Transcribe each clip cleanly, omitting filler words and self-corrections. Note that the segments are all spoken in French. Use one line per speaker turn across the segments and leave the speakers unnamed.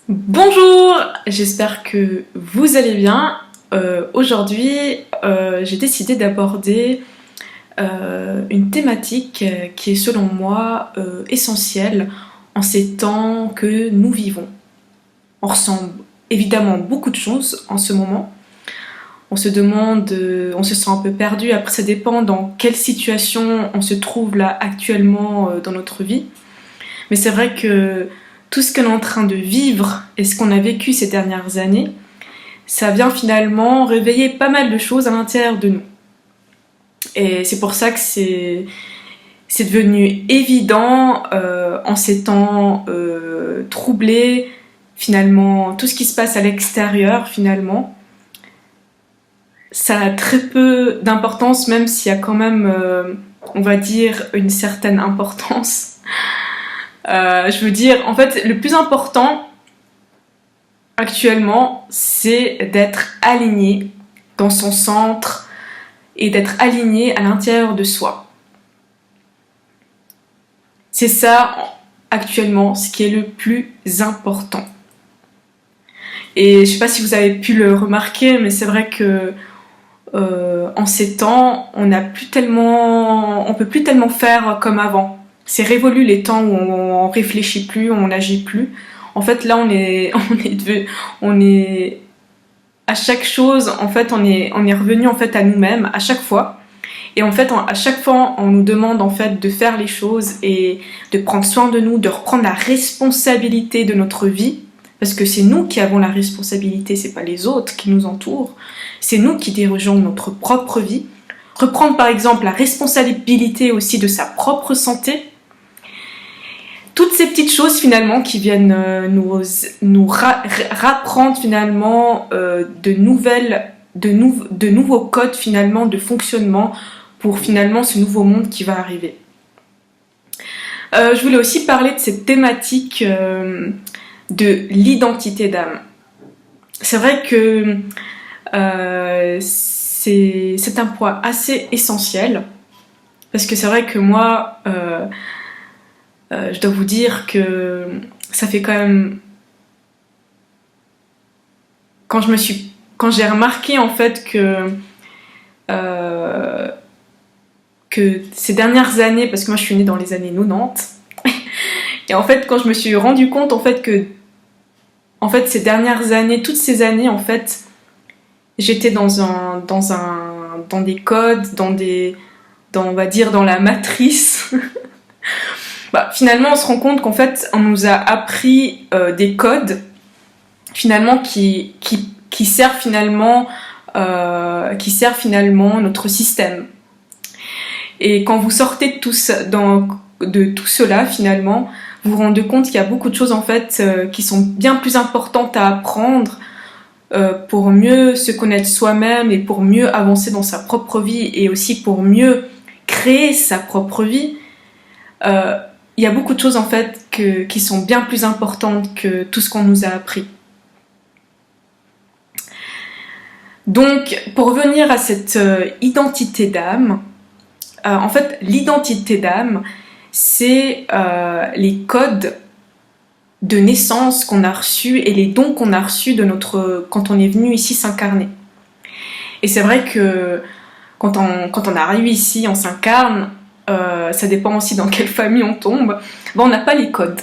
Bonjour, j'espère que vous allez bien. Aujourd'hui, j'ai décidé d'aborder une thématique qui est selon moi essentielle en ces temps que nous vivons. On ressent évidemment beaucoup de choses en ce moment. On se demande, on se sent un peu perdu. Après, ça dépend dans quelle situation on se trouve là actuellement dans notre vie. Mais c'est vrai que tout ce qu'on est en train de vivre et ce qu'on a vécu ces dernières années, ça vient finalement réveiller pas mal de choses à l'intérieur de nous. Et c'est pour ça que c'est devenu évident en ces temps troublés, finalement, tout ce qui se passe à l'extérieur, finalement, ça a très peu d'importance, même s'il y a quand même, on va dire, une certaine importance. Je veux dire, en fait, le plus important actuellement, c'est d'être aligné dans son centre et d'être aligné à l'intérieur de soi. C'est ça, actuellement, ce qui est le plus important. Et je sais pas si vous avez pu le remarquer, mais c'est vrai que en ces temps, on peut plus tellement faire comme avant. C'est révolu les temps où on réfléchit plus, on n'agit plus. En fait, là, on est à chaque chose. En fait, on est revenu en fait à nous-mêmes à chaque fois. Et en fait, à chaque fois, on nous demande en fait de faire les choses et de prendre soin de nous, de reprendre la responsabilité de notre vie, parce que c'est nous qui avons la responsabilité, c'est pas les autres qui nous entourent. C'est nous qui dirigeons notre propre vie. Reprendre par exemple la responsabilité aussi de sa propre santé. Toutes ces petites choses finalement qui viennent nous rapprendre finalement de nouveaux codes finalement de fonctionnement pour finalement ce nouveau monde qui va arriver. Je voulais aussi parler de cette thématique de l'identité d'âme. C'est vrai que c'est un point assez essentiel parce que c'est vrai que moi je dois vous dire que ça fait quand même quand j'ai remarqué en fait que ces dernières années, parce que moi je suis née dans les années 90, et en fait quand je me suis rendu compte en fait que en fait ces dernières années, toutes ces années en fait, j'étais dans des codes, on va dire dans la matrice. Finalement on se rend compte qu'en fait on nous a appris des codes finalement qui servent finalement notre système. Et quand vous sortez de tout cela finalement, vous vous rendez compte qu'il y a beaucoup de choses en fait qui sont bien plus importantes à apprendre pour mieux se connaître soi-même et pour mieux avancer dans sa propre vie et aussi pour mieux créer sa propre vie. Il y a beaucoup de choses en fait qui sont bien plus importantes que tout ce qu'on nous a appris. Donc, pour revenir à cette identité d'âme, en fait, l'identité d'âme, c'est les codes de naissance qu'on a reçus et les dons qu'on a reçus quand on est venu ici s'incarner. Et c'est vrai que quand on arrive ici, on s'incarne, ça dépend aussi dans quelle famille on tombe, on n'a pas les codes.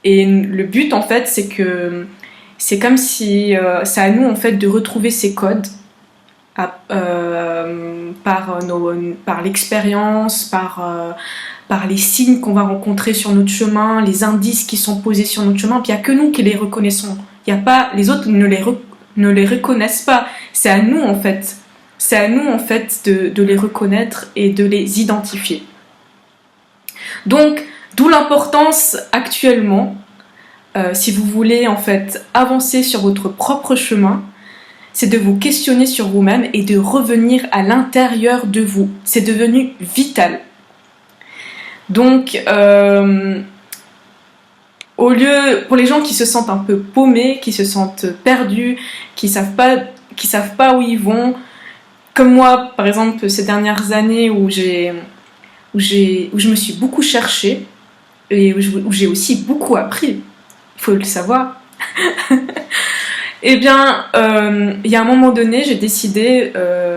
Et le but, en fait, c'est que c'est comme si c'est à nous, en fait, de retrouver ces codes par l'expérience, par les signes qu'on va rencontrer sur notre chemin, les indices qui sont posés sur notre chemin. Puis il n'y a que nous qui les reconnaissons. Les autres ne les reconnaissent pas. C'est à nous, en fait. C'est à nous, en fait, de les reconnaître et de les identifier. Donc, d'où l'importance actuellement, si vous voulez, en fait, avancer sur votre propre chemin, c'est de vous questionner sur vous-même et de revenir à l'intérieur de vous. C'est devenu vital. Donc, pour les gens qui se sentent un peu paumés, qui se sentent perdus, qui savent pas où ils vont, comme moi, par exemple, ces dernières années où je me suis beaucoup cherchée et où j'ai aussi beaucoup appris, il faut le savoir. Eh bien, il y a un moment donné, j'ai décidé,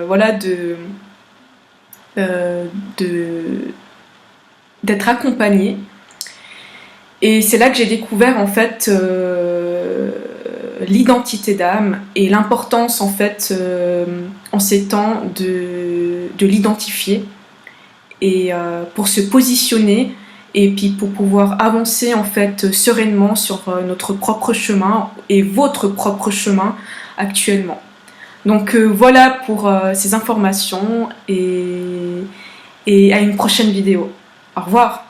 voilà, d'être accompagnée. Et c'est là que j'ai découvert en fait l'identité d'âme et l'importance en fait en ces temps de l'identifier et pour se positionner et puis pour pouvoir avancer en fait sereinement sur notre propre chemin et votre propre chemin actuellement. Donc voilà pour ces informations et à une prochaine vidéo. Au revoir.